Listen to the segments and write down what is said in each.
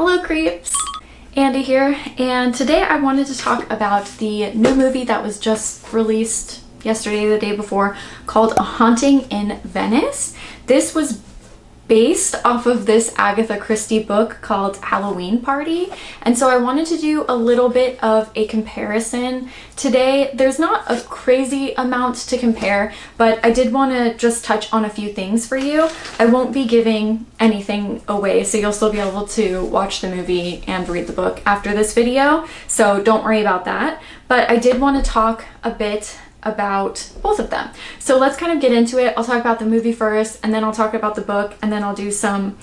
Hello creeps! Andy here, and today I wanted to talk about the new movie that was just released yesterday, the day before, called A Haunting in Venice. This was based off of this Agatha Christie book called Halloween Party, and so I wanted to do a little bit of a comparison today. There's not a crazy amount to compare, but I did want to just touch on a few things for you. I won't be giving anything away, so you'll still be able to watch the movie and read the book after this video, so don't worry about that. But I did want to talk a bit about both of them. So let's kind of get into it. I'll talk about the movie first, and then I'll talk about the book, and then I'll do some,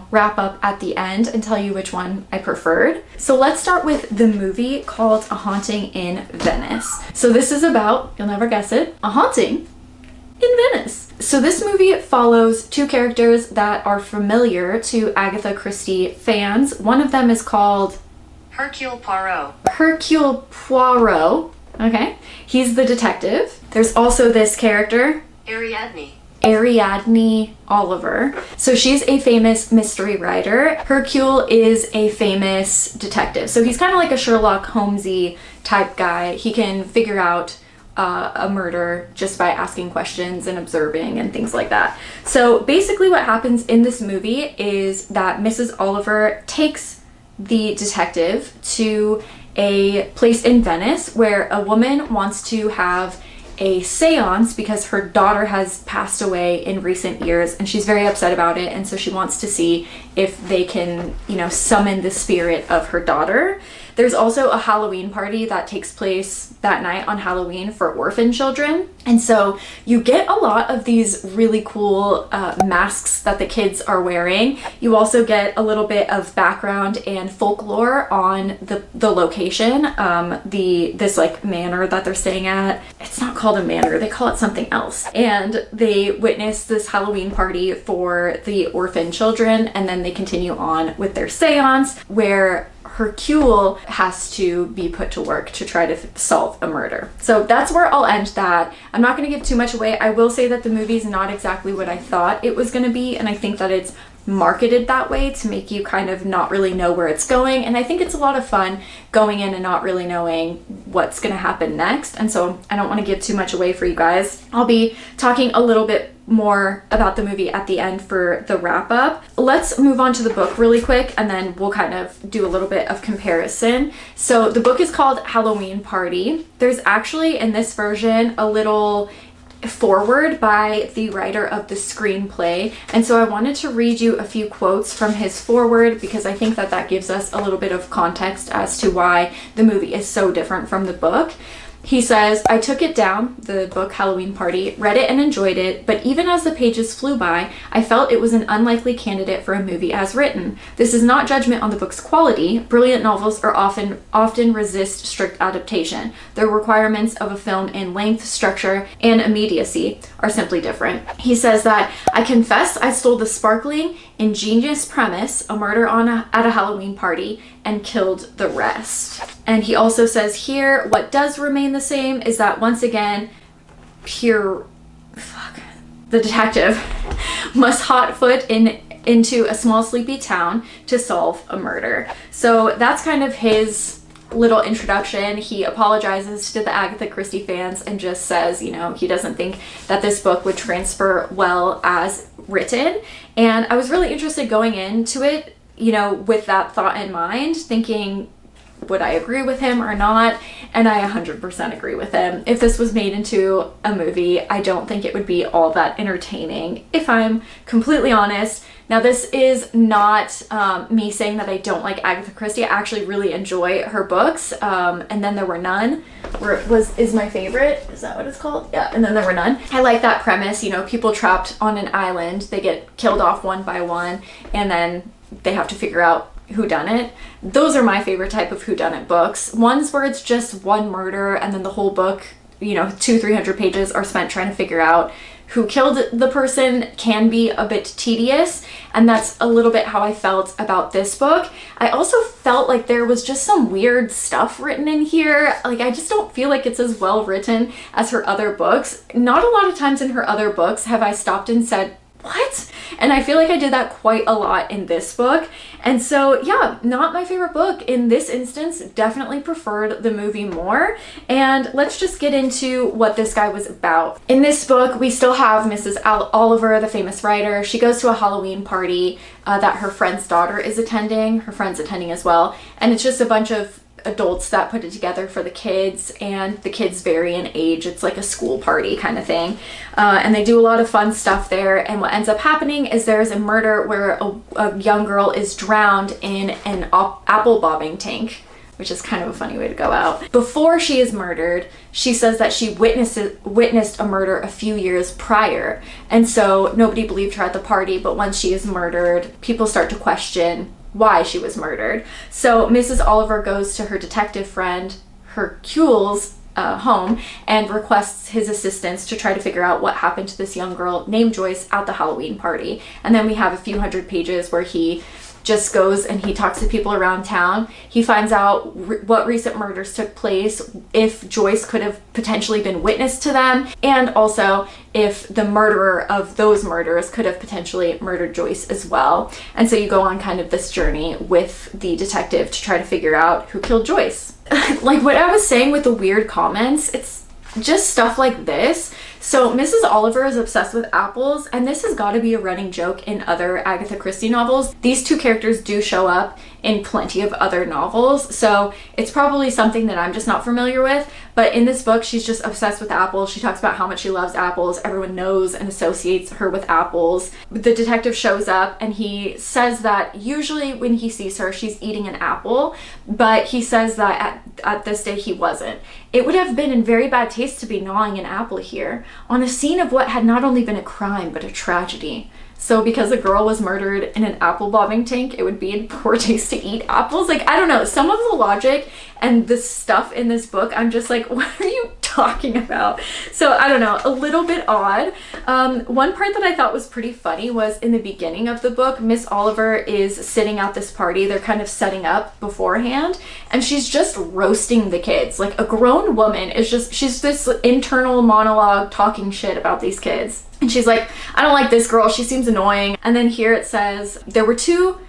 wrap up at the end and tell you which one I preferred. So let's start with the movie called A Haunting in Venice. So this is about, you'll never guess it, a haunting in Venice. So this movie follows two characters that are familiar to Agatha Christie fans. One of them is called Hercule Poirot. Hercule Poirot. Okay, he's the detective. There's also this character, Ariadne Oliver. So she's a famous mystery writer. Hercule is a famous detective. So he's kind of like a Sherlock Holmesy type guy. He can figure out a murder just by asking questions and observing and things like that. So basically what happens in this movie is that Mrs. Oliver takes the detective to a place in Venice where a woman wants to have a seance because her daughter has passed away in recent years and she's very upset about it, and so she wants to see if they can, summon the spirit of her daughter. There's also a Halloween party that takes place that night on Halloween for orphan children. And so you get a lot of these really cool masks that the kids are wearing. You also get a little bit of background and folklore on the location, this like manor that they're staying at. It's not called a manor, they call it something else. And they witness this Halloween party for the orphan children, and then they continue on with their seance where Hercule has to be put to work to try to solve a murder. So that's where I'll end that. I'm not going to give too much away. I will say that the movie's not exactly what I thought it was going to be, and I think that it's marketed that way to make you kind of not really know where it's going, and I think it's a lot of fun going in and not really knowing what's going to happen next, and so I don't want to give too much away for you guys. I'll be talking a little bit more about the movie at the end for the wrap up. Let's move on to the book really quick, and then we'll kind of do a little bit of comparison. So the book is called Halloween Party. There's actually in this version a little foreword by the writer of the screenplay, and so I wanted to read you a few quotes from his foreword because I think that gives us a little bit of context as to why the movie is so different from the book. He says, "I took it down," the book Halloween Party, "read it and enjoyed it, but even as the pages flew by, I felt it was an unlikely candidate for a movie as written. This is not judgment on the book's quality. Brilliant novels are often resist strict adaptation. The requirements of a film in length, structure, and immediacy are simply different." He says that, "I confess I stole the sparkling, ingenious premise, a murder at a Halloween party, and killed the rest." And he also says here, what does remain the same is that once again, the detective must hot foot into a small sleepy town to solve a murder. So that's kind of his little introduction. He apologizes to the Agatha Christie fans and just says, he doesn't think that this book would transfer well as written. And I was really interested going into it, with that thought in mind, thinking, would I agree with him or not? And I 100% agree with him. If this was made into a movie, I don't think it would be all that entertaining, if I'm completely honest. Now, this is not me saying that I don't like Agatha Christie. I actually really enjoy her books. And Then There Were None is my favorite. Is that what it's called? Yeah, And Then There Were None. I like that premise. People trapped on an island, they get killed off one by one, and then they have to figure out who done it. Those are my favorite type of whodunit books. Ones where it's just one murder and then the whole book, 200-300 pages are spent trying to figure out who killed the person can be a bit tedious, and that's a little bit how I felt about this book. I also felt like there was just some weird stuff written in here. Like, I just don't feel like it's as well written as her other books. Not a lot of times in her other books have I stopped and said, what? And I feel like I did that quite a lot in this book. And so yeah, not my favorite book in this instance. Definitely preferred the movie more. And let's just get into what this guy was about. In this book, we still have Mrs. Oliver, the famous writer. She goes to a Halloween party that her friend's daughter is attending. Her friend's attending as well. And it's just a bunch of adults that put it together for the kids, and the kids vary in age. It's like a school party kind of thing, and they do a lot of fun stuff there. And what ends up happening is there's a murder where a young girl is drowned in an apple bobbing tank, which is kind of a funny way to go out. Before she is murdered, she says that she witnessed a murder a few years prior, and so nobody believed her at the party. But once she is murdered, people start to question why she was murdered. So Mrs. Oliver goes to her detective friend Hercule's home and requests his assistance to try to figure out what happened to this young girl named Joyce at the Halloween party. And then we have a few hundred pages where he just goes and he talks to people around town. He finds out what recent murders took place, if Joyce could have potentially been witness to them, and also if the murderer of those murders could have potentially murdered Joyce as well. And so you go on kind of this journey with the detective to try to figure out who killed Joyce. Like what I was saying with the weird comments, it's just stuff like this. So Mrs. Oliver is obsessed with apples, and this has got to be a running joke in other Agatha Christie novels. These two characters do show up in plenty of other novels, so it's probably something that I'm just not familiar with. But in this book, she's just obsessed with apples. She talks about how much she loves apples. Everyone knows and associates her with apples. The detective shows up and he says that usually when he sees her, she's eating an apple, but he says that at this day he wasn't. It would have been in very bad taste to be gnawing an apple here, on a scene of what had not only been a crime, but a tragedy. So because a girl was murdered in an apple bobbing tank, it would be in poor taste to eat apples? Like, I don't know. Some of the logic and the stuff in this book, I'm just like, what are you talking about? So I don't know, a little bit odd. One part that I thought was pretty funny was in the beginning of the book, Miss Oliver is sitting at this party. They're kind of setting up beforehand, and she's just roasting the kids. Like a grown woman is just, she's this internal monologue talking shit about these kids. And she's like, I don't like this girl, she seems annoying. And then here it says, there were two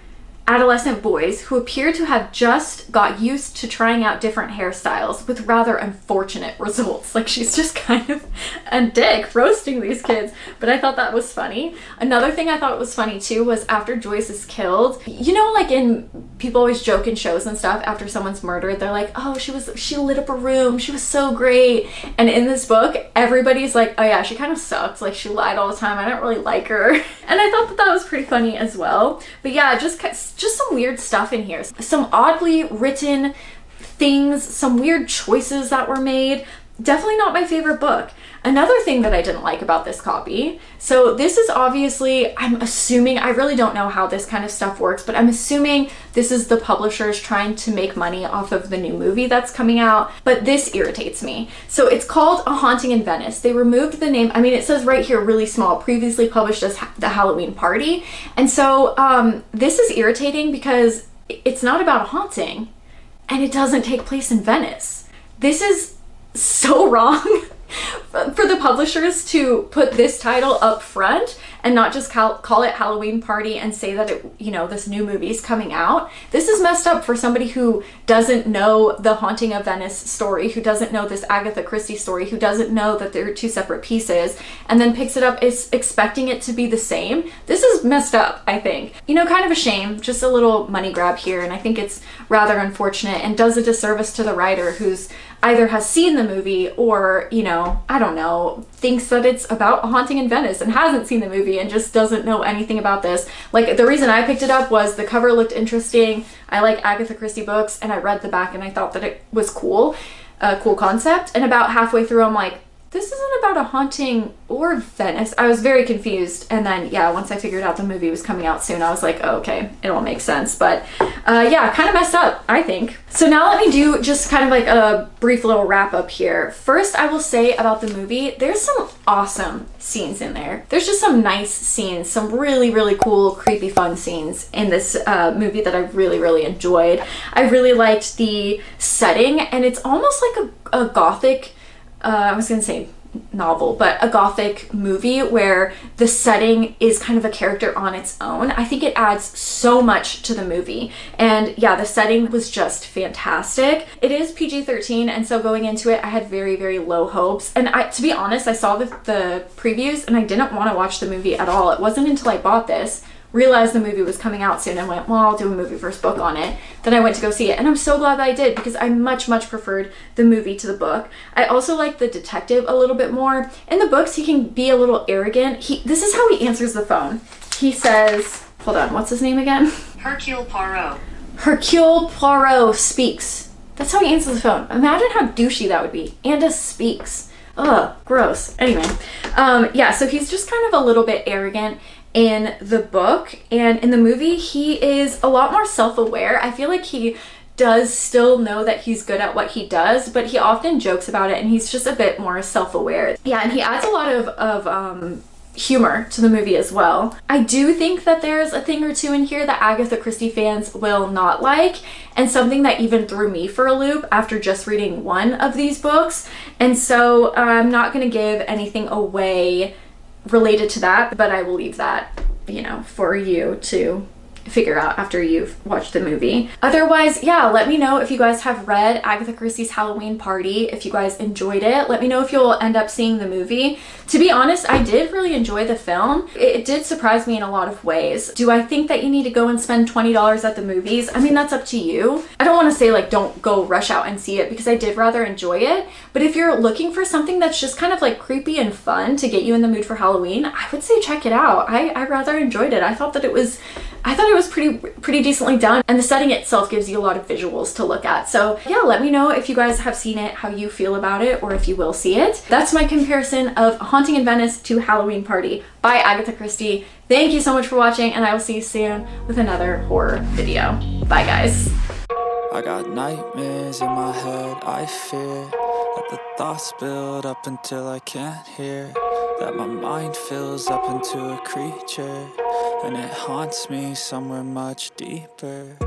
adolescent boys who appear to have just got used to trying out different hairstyles with rather unfortunate results. Like she's just kind of a dick roasting these kids, but I thought that was funny. Another thing I thought was funny too was after Joyce is killed, you know, like in people always joke in shows and stuff, after someone's murdered, they're like, oh, she lit up a room, she was so great. And in this book, everybody's like, oh yeah, she kind of sucked, like she lied all the time, I don't really like her. And I thought that that was pretty funny as well. But yeah, just some weird stuff in here. Some oddly written things, some weird choices that were made. Definitely not my favorite book. Another thing that I didn't like about this copy, so this is obviously, I'm assuming, I really don't know how this kind of stuff works, but I'm assuming this is the publishers trying to make money off of the new movie that's coming out, but this irritates me. So it's called A Haunting in Venice. They removed the name, I mean, it says right here really small, previously published as The Halloween Party. And so this is irritating because it's not about a haunting and it doesn't take place in Venice. This is so wrong for the publishers to put this title up front and not just call it Halloween Party and say that it, you know, this new movie is coming out. This is messed up for somebody who doesn't know the Haunting of Venice story, who doesn't know this Agatha Christie story, who doesn't know that they're two separate pieces, and then picks it up is expecting it to be the same. This is messed up, I think. You know, kind of a shame, just a little money grab here, and I think it's rather unfortunate and does a disservice to the writer who's either has seen the movie or, you know, I don't know, thinks that it's about A Haunting in Venice and hasn't seen the movie and just doesn't know anything about this. Like, the reason I picked it up was the cover looked interesting. I like Agatha Christie books, and I read the back and I thought that it was cool, a cool concept. And about halfway through, I'm like, this isn't about a haunting or Venice. I was very confused. And then, yeah, once I figured out the movie was coming out soon, I was like, oh, okay, it all makes sense. But yeah, kind of messed up, I think. So now let me do just kind of like a brief little wrap up here. First, I will say about the movie, there's some awesome scenes in there. There's just some nice scenes, some really, really cool, creepy, fun scenes in this movie that I really, really enjoyed. I really liked the setting, and it's almost like a gothic, I was gonna say novel, but a gothic movie where the setting is kind of a character on its own. I think it adds so much to the movie. And yeah, the setting was just fantastic. It is PG-13, and so going into it, I had very, very low hopes. And to be honest, I saw the previews and I didn't want to watch the movie at all. It wasn't until I bought this, realized the movie was coming out soon, and went, well, I'll do a movie first book on it. Then I went to go see it, and I'm so glad that I did, because I much preferred the movie to the book. I also like the detective a little bit more. In the books, he can be a little arrogant. This is how he answers the phone. He says, hold on, what's his name again? Hercule Poirot. Hercule Poirot speaks. That's how he answers the phone. Imagine how douchey that would be. And speaks. Ugh, gross. Anyway, yeah, so he's just kind of a little bit arrogant in the book, and in the movie he is a lot more self-aware. I feel like he does still know that he's good at what he does, but he often jokes about it, and he's just a bit more self-aware. Yeah, and he adds a lot of humor to the movie as well. I do think that there's a thing or two in here that Agatha Christie fans will not like, and something that even threw me for a loop after just reading one of these books. And so I'm not going to give anything away related to that, but I will leave that, you know, for you to figure out after you've watched the movie. Otherwise, yeah, let me know if you guys have read Agatha Christie's Halloween Party, if you guys enjoyed it. Let me know if you'll end up seeing the movie. To be honest, I did really enjoy the film. It did surprise me in a lot of ways. Do I think that you need to go and spend $20 at the movies? I mean, that's up to you. I don't want to say like don't go rush out and see it, because I did rather enjoy it. But if you're looking for something that's just kind of like creepy and fun to get you in the mood for Halloween, I would say check it out. I rather enjoyed it. I thought it was pretty decently done, and the setting itself gives you a lot of visuals to look at. So yeah, let me know if you guys have seen it, how you feel about it, or if you will see it. That's my comparison of Haunting in Venice to Halloween Party by Agatha Christie. Thank you so much for watching, and I will see you soon with another horror video. Bye guys. I got nightmares in my head, I fear that the thoughts build up until I can't hear, that my mind fills up into a creature, and it haunts me somewhere much deeper.